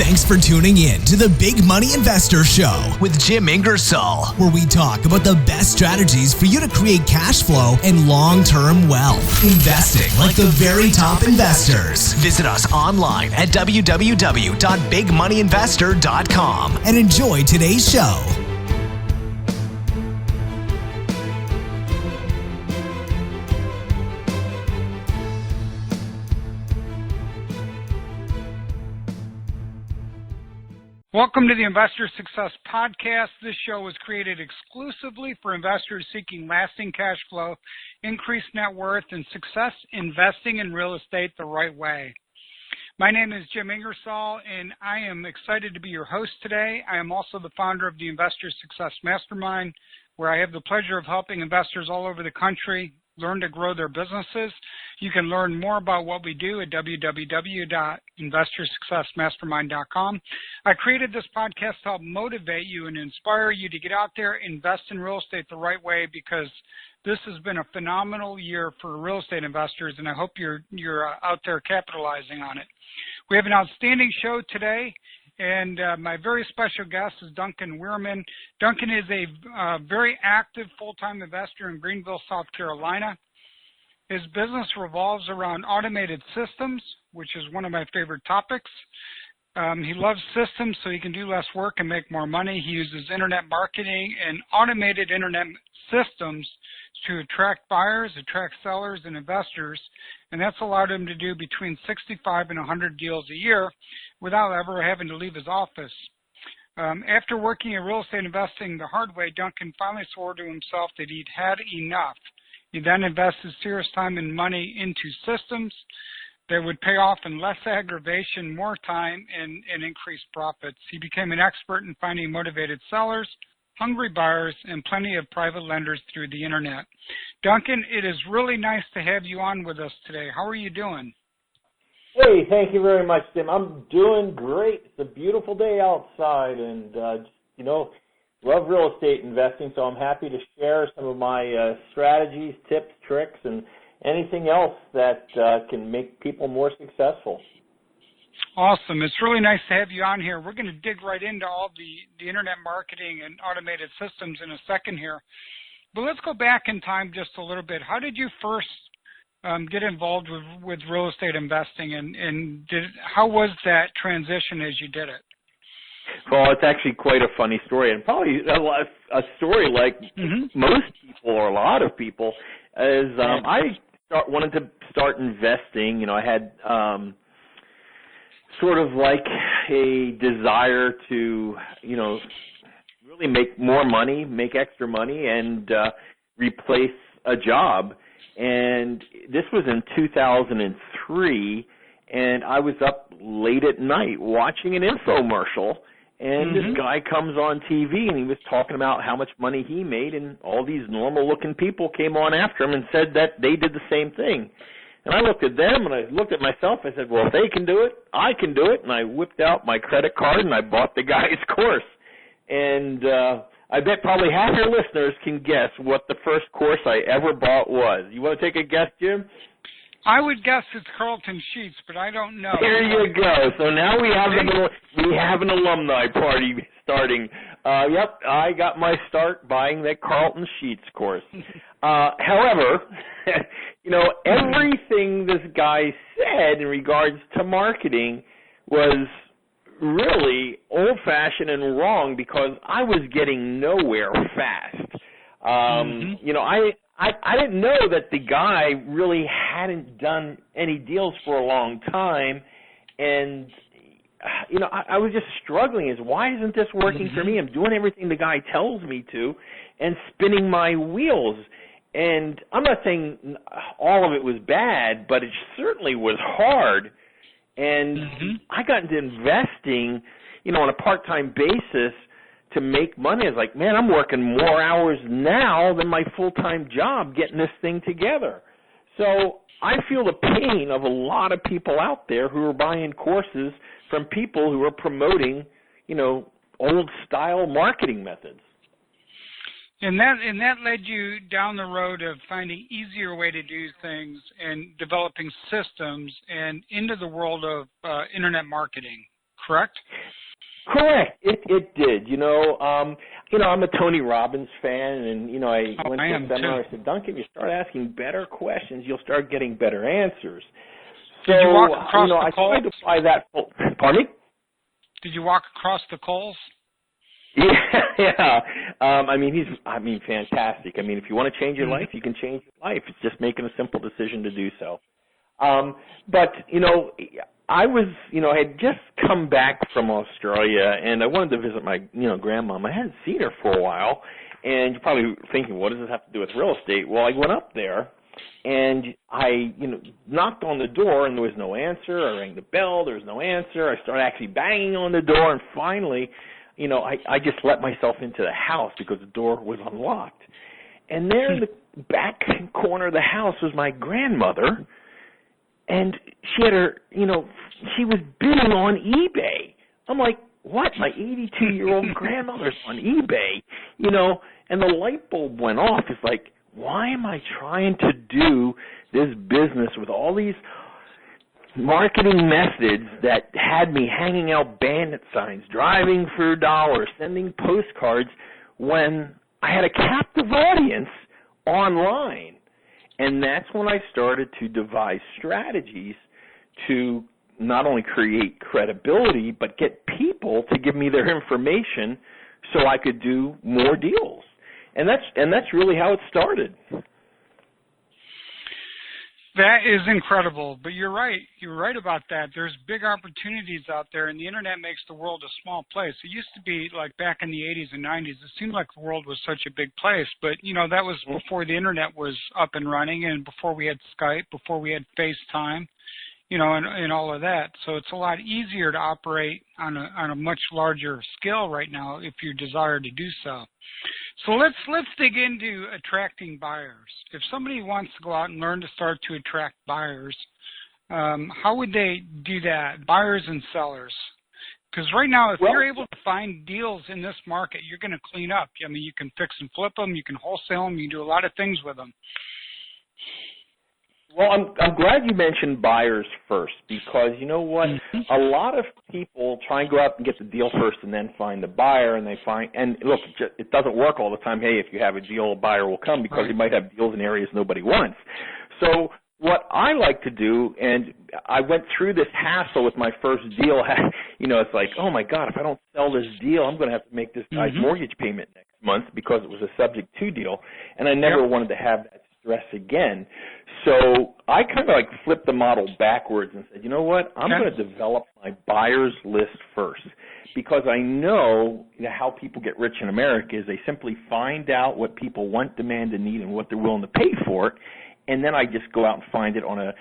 Thanks for tuning in to the Big Money Investor Show with Jim Ingersoll, where we talk about the best strategies for you to create cash flow and long-term wealth. Investing like the very top investors. Visit us online at www.bigmoneyinvestor.com and enjoy today's show. Welcome to the Investor Success Podcast. This show was created exclusively for investors seeking lasting cash flow, increased net worth, and success investing in real estate the right way. My name is Jim Ingersoll, and I am excited to be your host today. I am also the founder of the Investor Success Mastermind, where I have the pleasure of helping investors all over the country learn to grow their businesses. You can learn more about what we do at www.investorsuccessmastermind.com. I created this podcast to help motivate you and inspire you to get out there, invest in real estate the right way, because this has been a phenomenal year for real estate investors, and I hope you're out there capitalizing on it. We have an outstanding show today, and my very special guest is Duncan Wierman. Duncan is a very active full-time investor in Greenville, South Carolina. His business revolves around automated systems, which is one of my favorite topics. He loves systems so he can do less work and make more money. He uses internet marketing and automated internet systems to attract buyers, attract sellers, and investors, and that's allowed him to do between 65 and 100 deals a year without ever having to leave his office. After working in real estate investing the hard way, Duncan finally swore to himself that he'd had enough. He then invested serious time and money into systems that would pay off in less aggravation, more time, and increased profits. He became an expert in finding motivated sellers, hungry buyers, and plenty of private lenders through the internet. Duncan, it is really nice to have you on with us today. How are you doing? Hey, thank you very much, Tim. I'm doing great. It's a beautiful day outside, and, love real estate investing, so I'm happy to share some of my strategies, tips, tricks, and anything else that can make people more successful. Awesome. It's really nice to have you on here. We're going to dig right into all the internet marketing and automated systems in a second here. But let's go back in time just a little bit. How did you first get involved with real estate investing, and how was that transition as you did it? Well, it's actually quite a funny story, and probably a story like most people or a lot of people is I wanted to start investing. I had sort of like a desire to, really make more money, make extra money, and replace a job. And this was in 2003, and I was up late at night watching an infomercial, and this guy comes on TV, and he was talking about how much money he made, and all these normal-looking people came on after him and said that they did the same thing. And I looked at them, and I looked at myself. I said, well, if they can do it, I can do it. And I whipped out my credit card, and I bought the guy's course. And I bet probably half your listeners can guess what the first course I ever bought was. You want to take a guess, Jim? I would guess it's Carlton Sheets, but I don't know. There you go. So now we have an alumni party starting. Yep, I got my start buying that Carlton Sheets course. However, everything this guy said in regards to marketing was really old-fashioned and wrong, because I was getting nowhere fast. I didn't know that the guy really hadn't done any deals for a long time, and I was just struggling. Why isn't this working for me? I'm doing everything the guy tells me to, and spinning my wheels. And I'm not saying all of it was bad, but it certainly was hard. And I got into investing, on a part-time basis to make money. I was like, man, I'm working more hours now than my full-time job getting this thing together. So I feel the pain of a lot of people out there who are buying courses from people who are promoting, old-style marketing methods. And that led you down the road of finding easier way to do things and developing systems and into the world of internet marketing, correct? Correct. It did. I'm a Tony Robbins fan, and I went to a seminar. I said, Duncan, you start asking better questions, you'll start getting better answers. So, did you walk across the I coals? tried to apply that. Pardon me? Did you walk across the coals? Yeah. He's fantastic. If you want to change your life, you can change your life. It's just making a simple decision to do so. But I was, I had just come back from Australia, and I wanted to visit my, grandmom. I hadn't seen her for a while, and you're probably thinking, what does this have to do with real estate? Well, I went up there, and I, knocked on the door, and there was no answer. I rang the bell. There was no answer. I started actually banging on the door, and finally, I just let myself into the house because the door was unlocked. And there in the back corner of the house was my grandmother, and she had her, she was bidding on eBay. I'm like, what? My 82-year-old grandmother's on eBay, and the light bulb went off. It's like, why am I trying to do this business with all these marketing methods that had me hanging out bandit signs, driving for $1, sending postcards, when I had a captive audience online? And that's when I started to devise strategies to not only create credibility, but get people to give me their information so I could do more deals. And that's really how it started. That is incredible, but you're right. You're right about that. There's big opportunities out there, and the Internet makes the world a small place. It used to be like back in the 80s and 90s, it seemed like the world was such a big place, but, that was before the Internet was up and running, and before we had Skype, before we had FaceTime, and all of that. So it's a lot easier to operate on a much larger scale right now if you desire to do so. So let's dig into attracting buyers. If somebody wants to go out and learn to start to attract buyers, how would they do that, buyers and sellers? Because right now, if you're able to find deals in this market, you're going to clean up. You can fix and flip them, you can wholesale them, you can do a lot of things with them. Well, I'm glad you mentioned buyers first, because you know what? A lot of people try and go out and get the deal first and then find the buyer, and look, it doesn't work all the time. Hey, if you have a deal, a buyer will come, because you might have deals in areas nobody wants. So what I like to do, and I went through this hassle with my first deal, it's like, oh my God, if I don't sell this deal, I'm going to have to make this guy's mortgage payment next month because it was a subject to deal, and I never wanted to have that stress again. So I kind of flipped the model backwards and said, you know what, I'm going to develop my buyer's list first, because I know how people get rich in America is they simply find out what people want, demand, and need, and what they're willing to pay for it, and then I just go out and find it on a,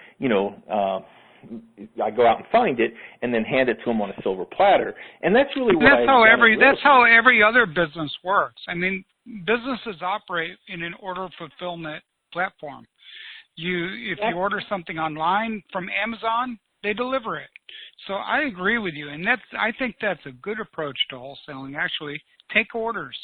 I go out and find it and then hand it to them on a silver platter. And that's really what that's how every other business works. Businesses operate in an order fulfillment platform. If you order something online from Amazon, they deliver it. So I agree with you, and I think that's a good approach to wholesaling. Actually, take orders.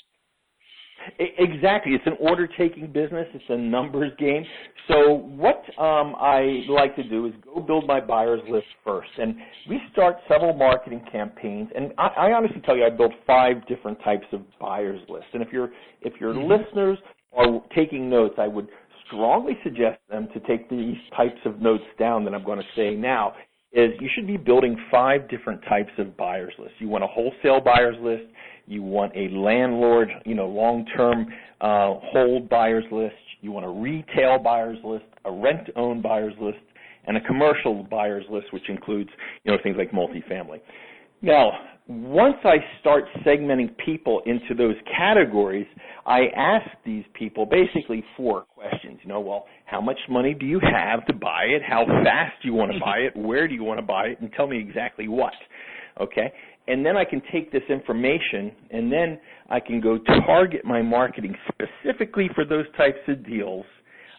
Exactly. It's an order-taking business. It's a numbers game. So what I like to do is go build my buyer's list first. And we start several marketing campaigns. And I honestly tell you, I built 5 different types of buyer's lists. And if your listeners are taking notes, I would strongly suggest them to take these types of notes down that I'm going to say now. Is you should be building 5 different types of buyer's lists. You want a wholesale buyer's list. You want a landlord, long-term hold buyer's list. You want a retail buyer's list, a rent-to-own buyer's list, and a commercial buyer's list, which includes, things like multifamily. Now, once I start segmenting people into those categories, I ask these people basically 4 questions. How much money do you have to buy it? How fast do you want to buy it? Where do you want to buy it? And tell me exactly what. Okay? And then I can take this information, and then I can go target my marketing specifically for those types of deals,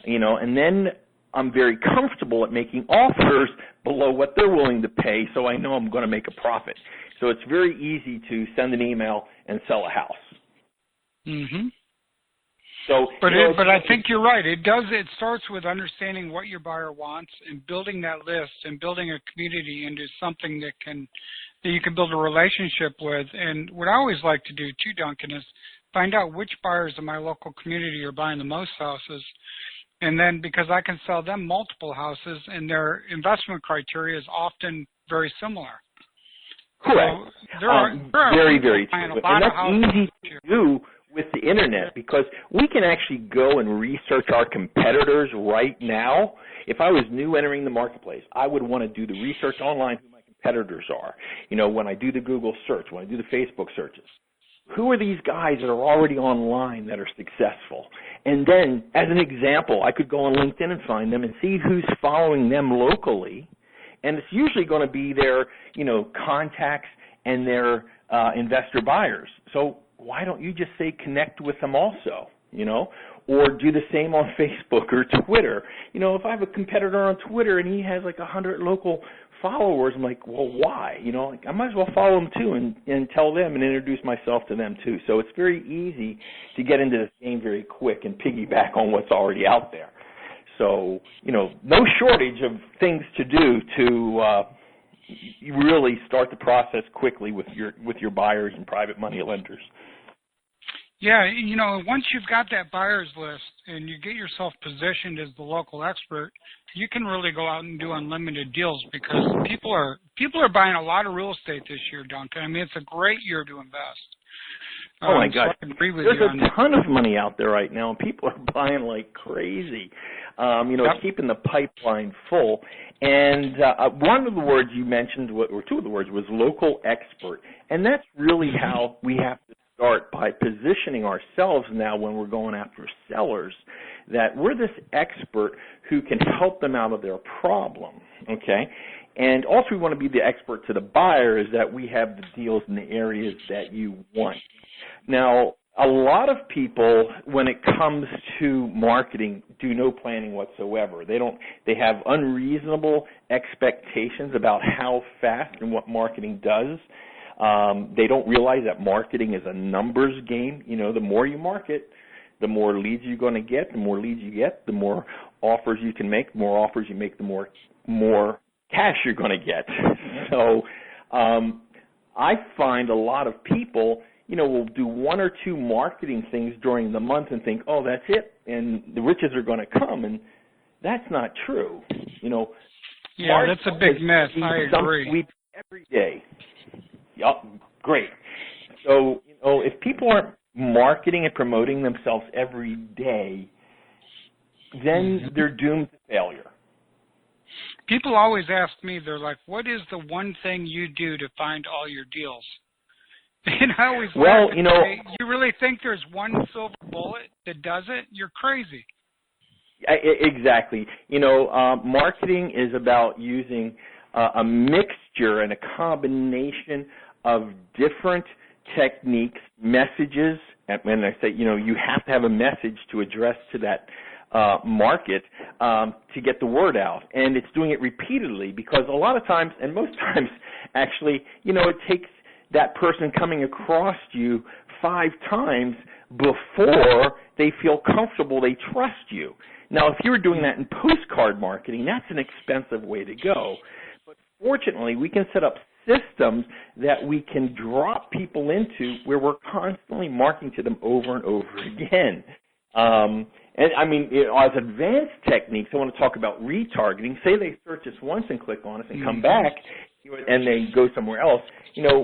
and then I'm very comfortable at making offers below what they're willing to pay, so I know I'm going to make a profit. So it's very easy to send an email and sell a house. Mm-hmm. So, but I think you're right. It starts with understanding what your buyer wants and building that list and building a community into something that can that you can build a relationship with. And what I always like to do too, Duncan, is find out which buyers in my local community are buying the most houses. And then because I can sell them multiple houses and their investment criteria is often very similar. Correct. So there are very, very true. And that's easy to do with the internet because we can actually go and research our competitors right now. If I was new entering the marketplace, I would want to do the research online who my competitors are. When I do the Google search, when I do the Facebook searches, who are these guys that are already online that are successful? And then, as an example, I could go on LinkedIn and find them and see who's following them locally. And it's usually going to be their, contacts and their investor buyers. So why don't you just say connect with them also, or do the same on Facebook or Twitter? If I have a competitor on Twitter and he has like 100 local followers, I'm like, well, why? I might as well follow them too and tell them and introduce myself to them too. So it's very easy to get into this game very quick and piggyback on what's already out there. So, no shortage of things to do to really start the process quickly with your buyers and private money lenders. Yeah, once you've got that buyer's list and you get yourself positioned as the local expert, you can really go out and do unlimited deals because people are buying a lot of real estate this year, Duncan. I mean, it's a great year to invest. Oh my God! So I agree with There's you a ton of money out there right now, and people are buying like crazy. It's keeping the pipeline full. And one of the words you mentioned, or two of the words, was local expert, and that's really how we have to start, by positioning ourselves now when we're going after sellers, that we're this expert who can help them out of their problem. Okay. And also we want to be the expert to the buyer is that we have the deals in the areas that you want. Now, a lot of people, when it comes to marketing, do no planning whatsoever. They have unreasonable expectations about how fast and what marketing does. They don't realize that marketing is a numbers game. The more you market, the more leads you're going to get. The more leads you get, the more offers you can make. The more offers you make, the more cash you're going to get. So I find a lot of people, will do one or two marketing things during the month and think, oh, that's it, and the riches are going to come, and that's not true. Yeah, that's a big myth. I agree. We every day. Yep, great. So, if people aren't marketing and promoting themselves every day, then they're doomed to failure. People always ask me, they're like, what is the one thing you do to find all your deals? And I always say, you really think there's one silver bullet that does it? You're crazy. Exactly. Marketing is about using a mixture and a combination of different techniques, messages, and when I say, you have to have a message to address to that market to get the word out. And it's doing it repeatedly because a lot of times, and most times actually, it takes that person coming across you 5 times before they feel comfortable, they trust you. Now, if you were doing that in postcard marketing, that's an expensive way to go. But fortunately, we can set up systems that we can drop people into where we're constantly marketing to them over and over again. And I mean, as advanced techniques, I want to talk about retargeting. Say they search us once and click on us and come back, and they go somewhere else.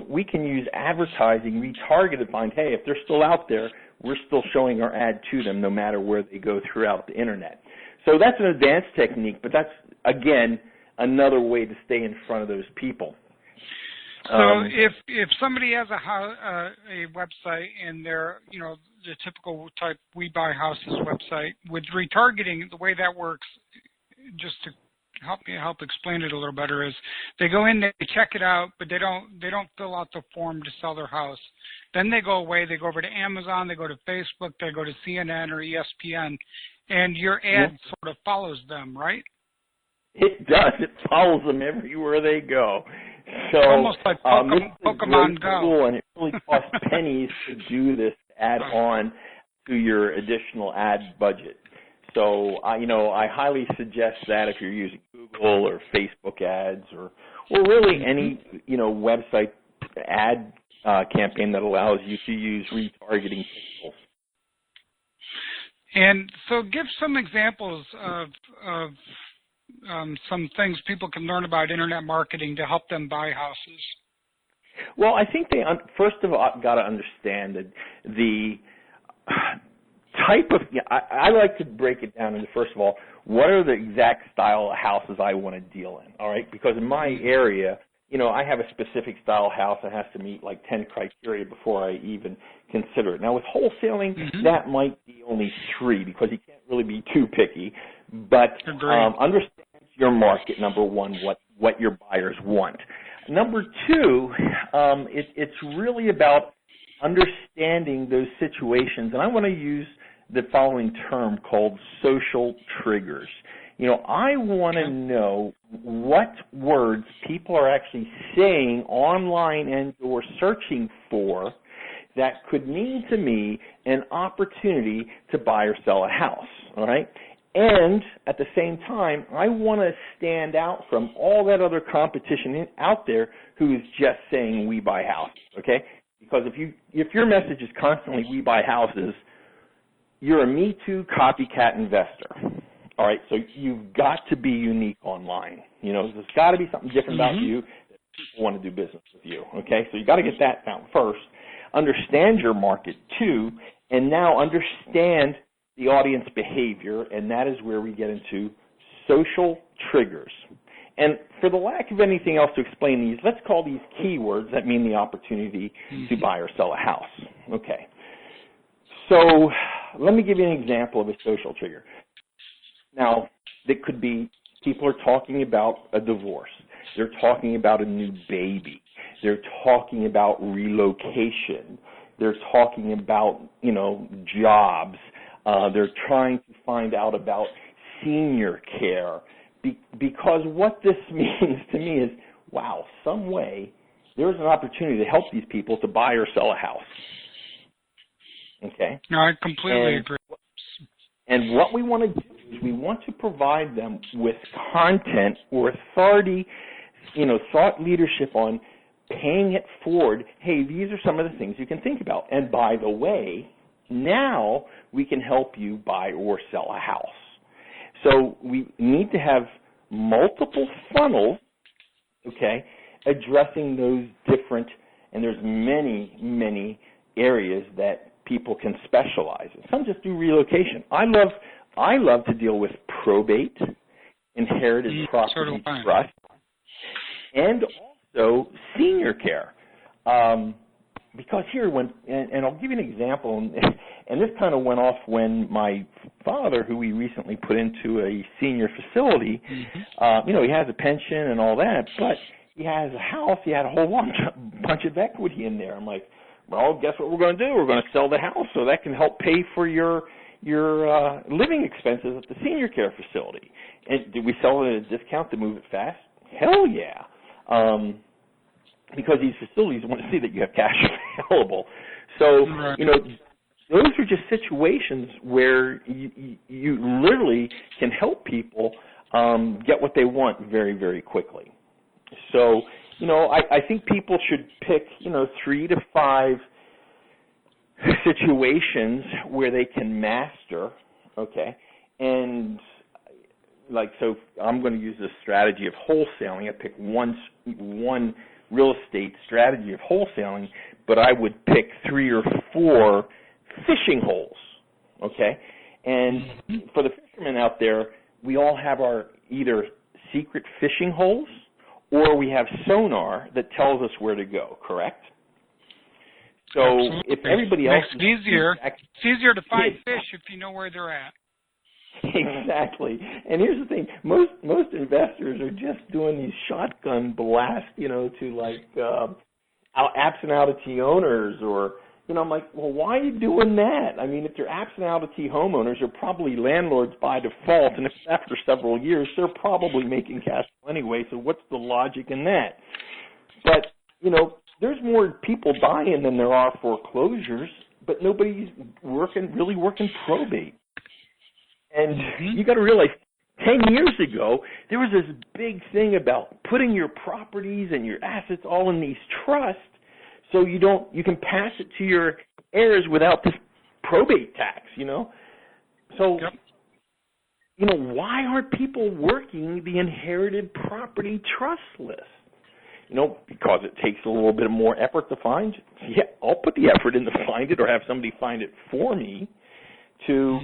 We can use advertising, retarget, and find, hey, if they're still out there, we're still showing our ad to them no matter where they go throughout the internet. So that's an advanced technique, but that's, again, another way to stay in front of those people. So if somebody has a website and they're, the typical type We Buy Houses website, with retargeting, the way that works, just to help explain it a little better, is they go in, they check it out, but they don't fill out the form to sell their house. Then they go away, they go over to Amazon, they go to Facebook, they go to CNN or ESPN, and your ad sort of follows them, right? It does. It follows them everywhere they go. So almost like Pokemon Go. Cool, and it really costs pennies to do this add on to your additional ad budget. So I highly suggest that if you're using Google or Facebook ads or really any, website ad campaign that allows you to use retargeting pixels. And so give some examples of some things people can learn about internet marketing to help them buy houses. Well, I think they first of all got to understand that the type of I like to break it down into, first of all, what are the exact style of houses I want to deal in, all right? Because in my area, I have a specific style house that has to meet like 10 criteria before I even consider it. Now, with wholesaling, that might be only 3 because you can't really be too picky. But understand your market, number one, what your buyers want. Number 2, it's really about understanding those situations. And I want to use the following term called social triggers. I want to know what words people are actually saying online and or searching for that could mean to me an opportunity to buy or sell a house, all right? And at the same time, I want to stand out from all that other competition out there who is just saying we buy houses, okay? Because if your message is constantly we buy houses, you're a Me Too copycat investor. All right, so you've got to be unique online. There's got to be something different about you that people want to do business with you, okay? So you've got to get that down first. Understand your market, too, and now understand the audience behavior, and that is where we get into social triggers. And for the lack of anything else to explain these, let's call these keywords that mean the opportunity to buy or sell a house, okay? So let me give you an example of a social trigger. Now, it could be people are talking about a divorce. They're talking about a new baby. They're talking about relocation. They're talking about, jobs. They're trying to find out about senior care. Because what this means to me is, wow, some way there's an opportunity to help these people to buy or sell a house. Okay? No, I completely agree. And what we want to do is we want to provide them with content or authority, thought leadership on paying it forward. Hey, these are some of the things you can think about. And by the way, now we can help you buy or sell a house. So we need to have multiple funnels, okay, addressing those different, and there's many, many areas that people can specialize in. Some just do relocation. I love to deal with probate, inherited property trust, and also senior care. Because here, and I'll give you an example, and this kind of went off when my father, who we recently put into a senior facility, he has a pension and all that, but he has a house, he had a whole bunch of equity in there. I'm like, well, guess what we're going to do? We're going to sell the house so that can help pay for your living expenses at the senior care facility. And did we sell it at a discount to move it fast? Hell yeah. Because these facilities want to see that you have cash available. So, those are just situations where you literally can help people get what they want very, very quickly. So, I think people should pick, 3 to 5 situations where they can master, okay? And, so I'm going to use the strategy of wholesaling. I pick one real estate strategy of wholesaling, but I would pick 3 or 4 fishing holes, okay? And for the fishermen out there, we all have our either secret fishing holes or we have sonar that tells us where to go, correct? So if everybody else... It's easier to find fish if you know where they're at. Exactly. And here's the thing. Most investors are just doing these shotgun blasts, to absentee owners or, I'm like, well, why are you doing that? I mean, if they're absentee homeowners, they're probably landlords by default, and if after several years, they're probably making cash flow anyway, so what's the logic in that? But, there's more people dying than there are foreclosures, but nobody's really working probate. And you got to realize 10 years ago, there was this big thing about putting your properties and your assets all in these trusts so you can pass it to your heirs without this probate tax, So, Yep. Why aren't people working the inherited property trust list? Because it takes a little bit more effort to find it. Yeah, I'll put the effort in to find it or have somebody find it for me to,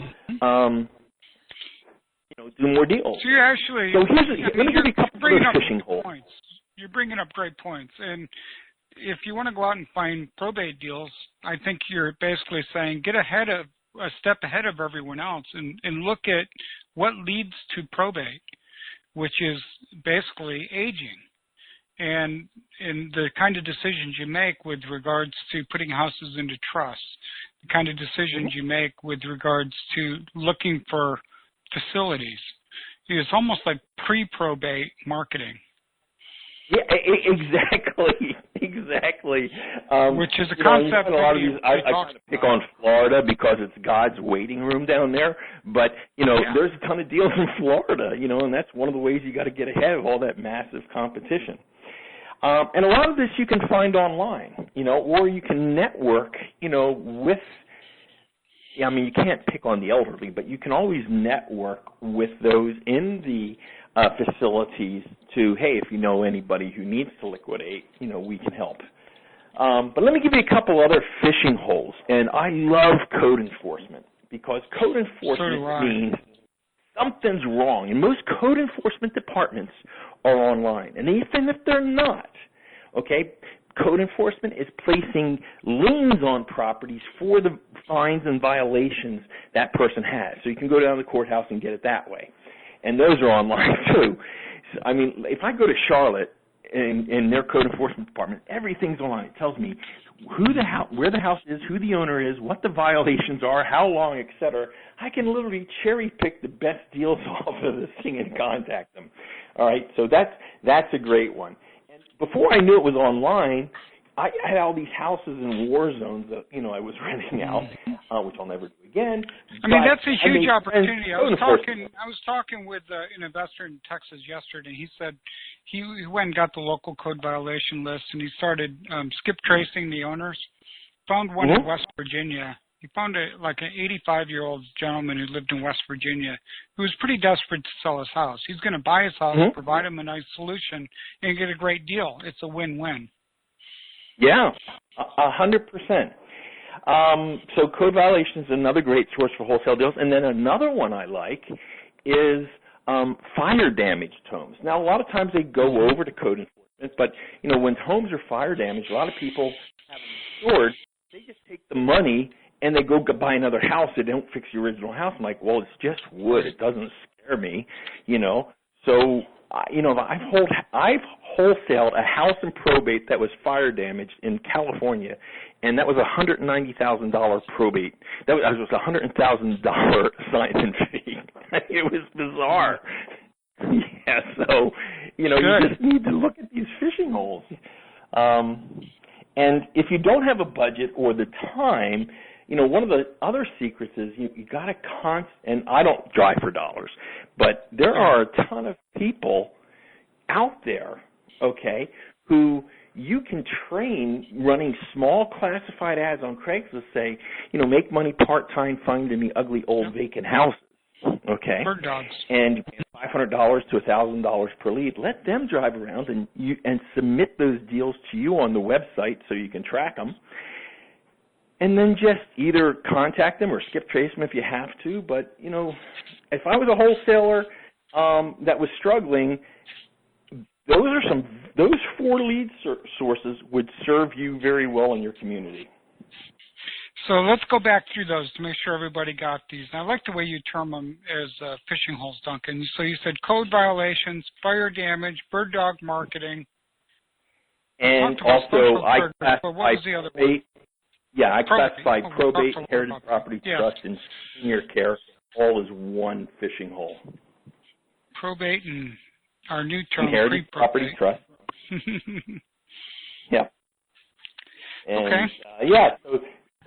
do more deals. So you actually, So let me give you a couple of fishing holes. You're bringing up great points. And if you want to go out and find probate deals, I think you're basically saying get a step ahead of everyone else and look at what leads to probate, which is basically aging. And the kind of decisions you make with regards to putting houses into trusts, the kind of decisions you make with regards to looking for facilities. It's almost like pre-probate marketing. Yeah, exactly. Which is a concept. A lot of these, I kind of pick on Florida because it's God's waiting room down there. But there's a ton of deals in Florida. And that's one of the ways you got to get ahead of all that massive competition. And a lot of this you can find online, or you can network, with. You can't pick on the elderly, but you can always network with those in the facilities to, hey, if you know anybody who needs to liquidate, we can help. But let me give you a couple other fishing holes. And I love code enforcement because code enforcement means something's wrong. And most code enforcement departments are online. And even if they're not, okay, code enforcement is placing liens on properties for the fines and violations that person has. So you can go down to the courthouse and get it that way. And those are online too. If I go to Charlotte in their code enforcement department, everything's online. It tells me where the house is, who the owner is, what the violations are, how long, etc. I can literally cherry pick the best deals off of this thing and contact them. All right, so that's a great one. And before I knew it was online, I had all these houses in war zones that I was renting out, which I'll never do again. That's a huge opportunity. I was talking with an investor in Texas yesterday. He said he went and got the local code violation list, and he started skip tracing the owners. Found one in West Virginia. He found an 85-year-old gentleman who lived in West Virginia who was pretty desperate to sell his house. He's going to buy his house, provide him a nice solution, and get a great deal. It's a win-win. Yeah, 100%. So code violation is another great source for wholesale deals. And then another one I like is fire damaged homes. Now, a lot of times they go over to code enforcement, but, when homes are fire damaged, a lot of people have them stored. They just take the money and they go buy another house. They don't fix the original house. I'm like, well, it's just wood. It doesn't scare me, So, I've wholesaled a house in probate that was fire damaged in California, and that was a $190,000 probate. That was a $100,000 assignment fee. It was bizarre. Yeah, so you just need to look at these fishing holes. And if you don't have a budget or the time, one of the other secrets is you got to and I don't drive for dollars, but there are a ton of people out there, okay, who you can train running small classified ads on Craigslist, say, make money part-time finding the ugly old vacant houses, okay? Bird dogs. And you pay $500 to $1,000 per lead. Let them drive around and submit those deals to you on the website so you can track them. And then just either contact them or skip trace them if you have to. But, if I was a wholesaler that was struggling, those 4 lead sources would serve you very well in your community. So let's go back through those to make sure everybody got these. And I like the way you term them as fishing holes, Duncan. So you said code violations, fire damage, bird dog marketing. And also I classify probate. Yeah, I classify probate, inherited property trust, and senior care all as one fishing hole. Probate and our new term, inherited property trust. Yeah. And, okay. So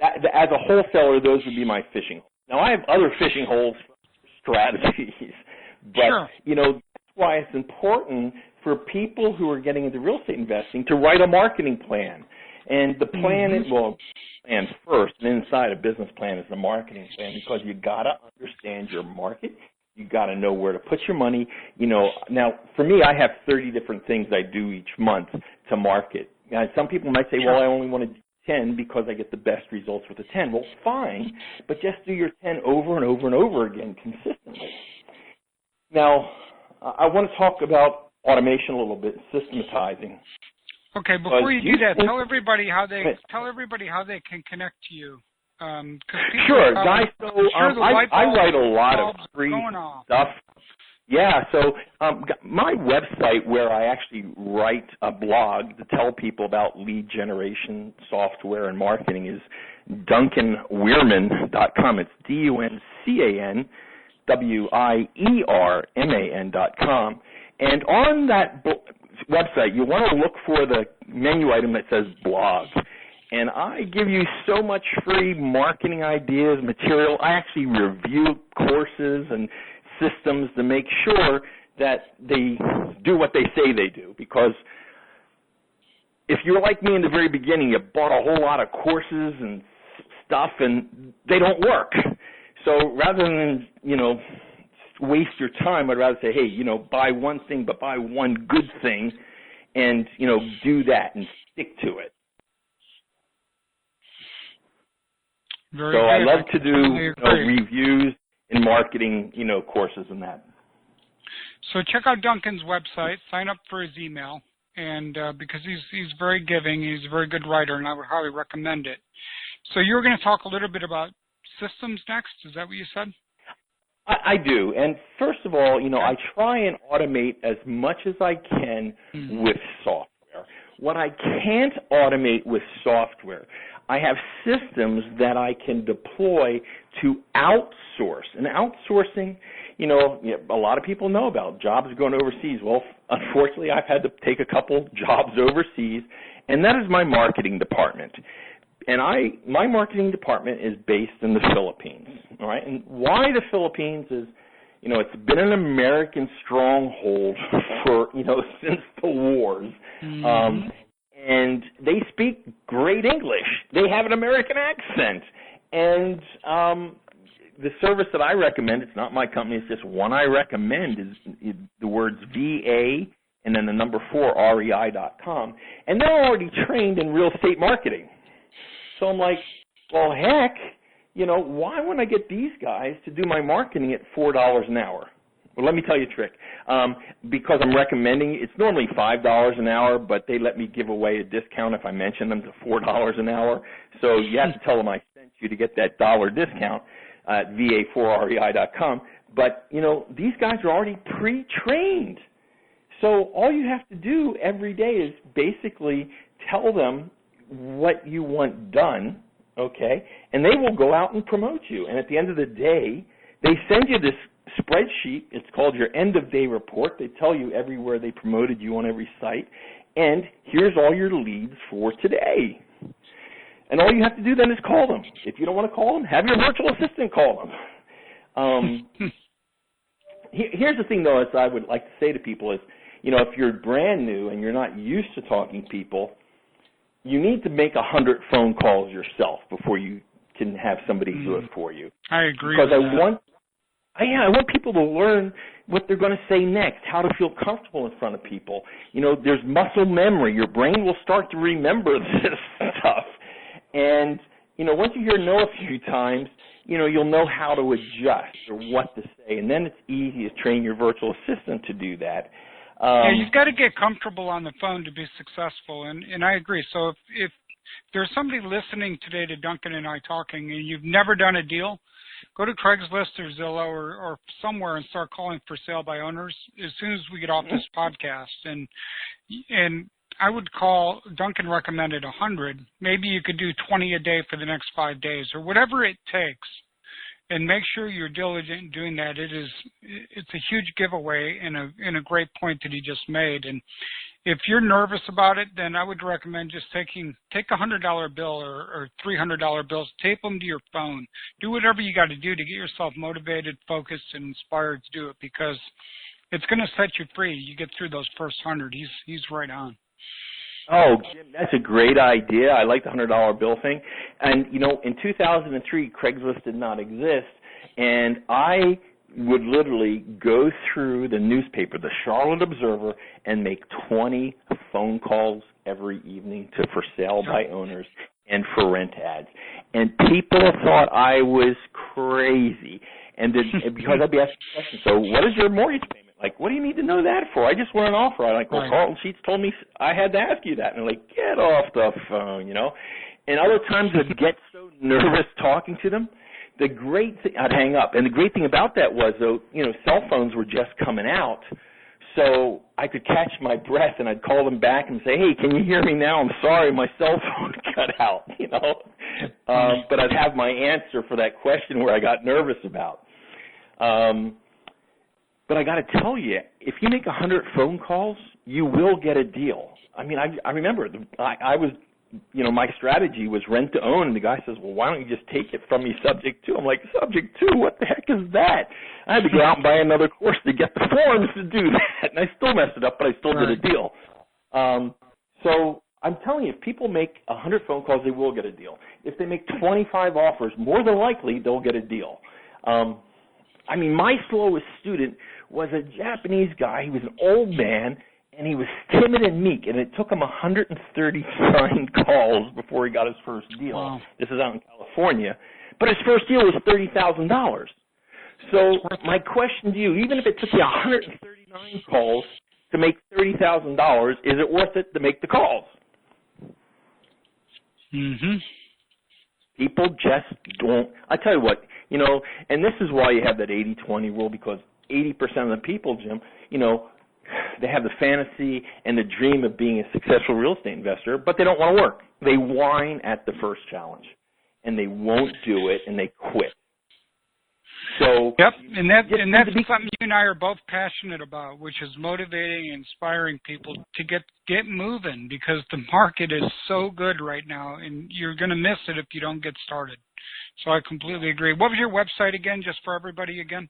as a wholesaler, those would be my fishing holes. Now, I have other fishing holes strategies, But, Sure. that's why it's important for people who are getting into real estate investing to write a marketing plan. And the plan plan first, and inside a business plan is the marketing plan, because you got to understand your market. You got to know where to put your money. Now for me, I have 30 different things I do each month to market. Now, some people might say, well, I only want to do 10 because I get the best results with the 10. Well, fine, but just do your 10 over and over and over again consistently. Now, I want to talk about automation a little bit, systematizing. Okay, before you do that, tell everybody how they can connect to you. Sure, guys. So I write a lot of free stuff. Yeah. So my website, where I actually write a blog to tell people about lead generation software and marketing, is DuncanWierman.com. It's DuncanWierman.com. And on that website, you want to look for the menu item that says blog. And I give you so much free marketing ideas, material. I actually review courses and systems to make sure that they do what they say they do. Because if you're like me in the very beginning, you bought a whole lot of courses and stuff, and they don't work. So rather than, waste your time, I'd rather say, hey, buy one thing, but buy one good thing, and, do that and stick to it. Very so good. I love to do reviews and marketing, courses and that. So check out Duncan's website, sign up for his email, and because he's very giving, he's a very good writer, and I would highly recommend it. So you're going to talk a little bit about systems next, is that what you said? I do. And first of all, I try and automate as much as I can with software. What I can't automate with software, I have systems that I can deploy to outsource. And outsourcing, a lot of people know about jobs going overseas. Well, unfortunately, I've had to take a couple jobs overseas, and that is my marketing department. And my marketing department is based in the Philippines, all right? And why the Philippines is, it's been an American stronghold for, since the wars. And they speak great English. They have an American accent. And the service that I recommend, it's not my company, it's just one I recommend, is the words VA and then the number 4, REI.com. And they're already trained in real estate marketing. So I'm like, well, heck, why wouldn't I get these guys to do my marketing at $4 an hour? Well, let me tell you a trick. Because I'm recommending, it's normally $5 an hour, but they let me give away a discount if I mention them to $4 an hour. So you have to tell them I sent you to get that dollar discount at va4rei.com. But, these guys are already pre-trained. So all you have to do every day is basically tell them what you want done, okay, and they will go out and promote you. And at the end of the day, they send you this spreadsheet. It's called your end-of-day report. They tell you everywhere they promoted you on every site, and here's all your leads for today. And all you have to do then is call them. If you don't want to call them, have your virtual assistant call them. Here's the thing, though, as I would like to say to people is, if you're brand new and you're not used to talking to people, you need to make 100 phone calls yourself before you can have somebody do it for you. I agree. Because I want people to learn what they're going to say next, how to feel comfortable in front of people. There's muscle memory. Your brain will start to remember this stuff. And, once you hear no a few times, you'll know how to adjust or what to say. And then it's easy to train your virtual assistant to do that. You've got to get comfortable on the phone to be successful, and I agree. So if there's somebody listening today to Duncan and I talking, and you've never done a deal, go to Craigslist or Zillow or somewhere and start calling for sale by owners as soon as we get off this podcast. And I would call, Duncan recommended 100. Maybe you could do 20 a day for the next 5 days or whatever it takes. And make sure you're diligent in doing that. It's a huge giveaway and a great point that he just made. And if you're nervous about it, then I would recommend just take a $100 bill or $300 bills, tape them to your phone. Do whatever you got to do to get yourself motivated, focused, and inspired to do it, because it's going to set you free. You get through those first 100. He's right on. Oh, Jim, that's a great idea. I like the $100 bill thing. And, you know, in 2003, Craigslist did not exist, and I would literally go through the newspaper, the Charlotte Observer, and make 20 phone calls every evening for sale by owners and for rent ads. And people thought I was crazy. And because I'd be asking questions, so what is your mortgage payment? Like, what do you need to know that for? I just want an offer. I'm like, well, Carlton Sheets told me I had to ask you that. And they're like, get off the phone, you know. And other times I'd get so nervous talking to them. The great thing, I'd hang up. And the great thing about that was, though, you know, cell phones were just coming out. So I could catch my breath, and I'd call them back and say, hey, can you hear me now? I'm sorry, my cell phone cut out, you know. But I'd have my answer for that question where I got nervous about. But I got to tell you, if you make 100 phone calls, you will get a deal. I mean, I remember I was, you know, my strategy was rent to own, and the guy says, well, why don't you just take it from me subject to? I'm like, subject to? What the heck is that? I had to go out and buy another course to get the forms to do that, and I still messed it up, but I still did a deal. So I'm telling you, if people make 100 phone calls, they will get a deal. If they make 25 offers, more than likely they'll get a deal. I mean, my slowest student was a Japanese guy. He was an old man, and he was timid and meek, and it took him 139 calls before he got his first deal. Wow. This is out in California. But his first deal was $30,000. So my question to you, even if it took you 139 calls to make $30,000, is it worth it to make the calls? Mm-hmm. People just don't. I tell you what, you know, and this is why you have that 80-20 rule, because 80% of the people, Jim, you know, they have the fantasy and the dream of being a successful real estate investor, but they don't want to work. They whine at the first challenge, and they won't do it, and they quit. So yep, and that's something you and I are both passionate about, which is motivating and inspiring people to get moving, because the market is so good right now, and you're going to miss it if you don't get started. So I completely agree. What was your website again, just for everybody again?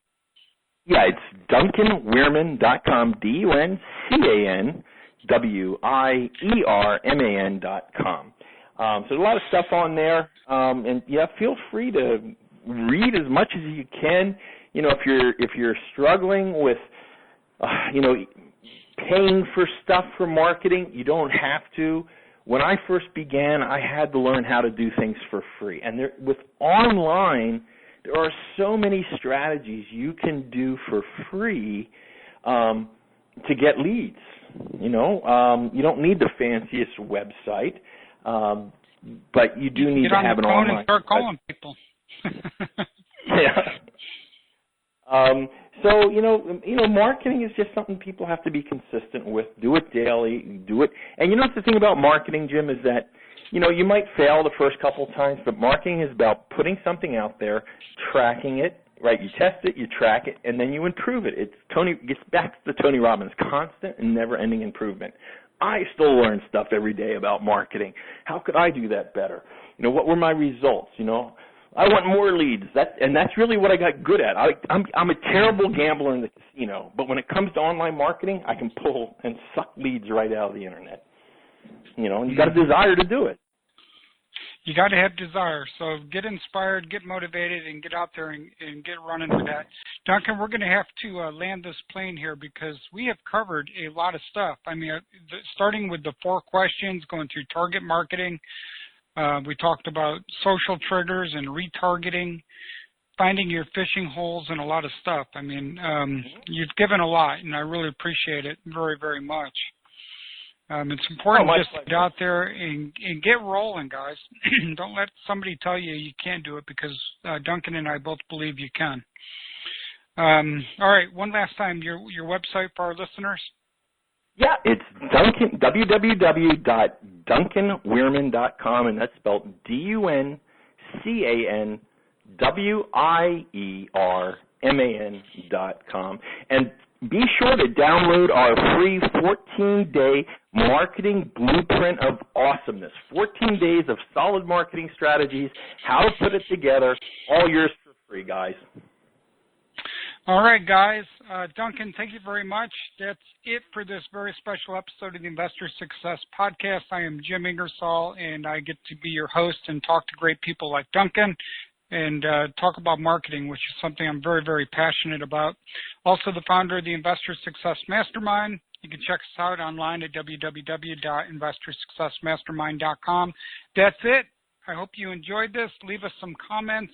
Yeah, it's DuncanWierman.com, DuncanWierman.com. So there's a lot of stuff on there, and yeah, feel free to read as much as you can. You know, if you're struggling with, you know, paying for stuff for marketing, you don't have to. When I first began, I had to learn how to do things for free, and with online, there are so many strategies you can do for free to get leads. You know, you don't need the fanciest website, but you do need to have an online. And start calling people. Yeah. So you know, marketing is just something people have to be consistent with. Do it daily. Do it, and you know what the thing about marketing, Jim, is that, you know, you might fail the first couple of times, but marketing is about putting something out there, tracking it, right? You test it, you track it, and then you improve it. It gets back to Tony Robbins, constant and never-ending improvement. I still learn stuff every day about marketing. How could I do that better? You know, what were my results? You know, I want more leads. That's really what I got good at. I'm a terrible gambler in the casino, but when it comes to online marketing, I can pull and suck leads right out of the internet. You know, and you got a desire to do it. You got to have desire. So get inspired, get motivated, and get out there and get running with that. Duncan, we're going to have to land this plane here, because we have covered a lot of stuff. I mean, starting with the 4 questions, going through target marketing. We talked about social triggers and retargeting, finding your fishing holes, and a lot of stuff. I mean, you've given a lot, and I really appreciate it very, very much. It's important just to get out there and get rolling, guys. Don't let somebody tell you can't do it, because Duncan and I both believe you can. All right, one last time, your website for our listeners. Yeah, it's www.DuncanWierman.com, and that's spelled DuncanWierman.com. And be sure to download our free 14-day Marketing Blueprint of Awesomeness. 14 days of solid marketing strategies, how to put it together, all yours for free, guys. All right, guys. Duncan, thank you very much. That's it for this very special episode of the Investor Success Podcast. I am Jim Ingersoll, and I get to be your host and talk to great people like Duncan and talk about marketing, which is something I'm very, very passionate about. Also the founder of the Investor Success Mastermind. You can check us out online at www.investorsuccessmastermind.com. That's it. I hope you enjoyed this. Leave us some comments.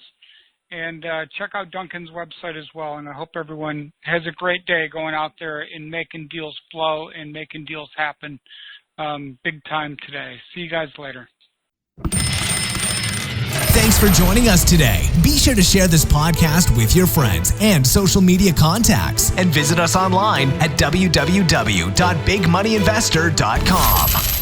And check out Duncan's website as well. And I hope everyone has a great day going out there and making deals flow and making deals happen big time today. See you guys later. Thanks for joining us today. Be sure to share this podcast with your friends and social media contacts. And visit us online at www.bigmoneyinvestor.com.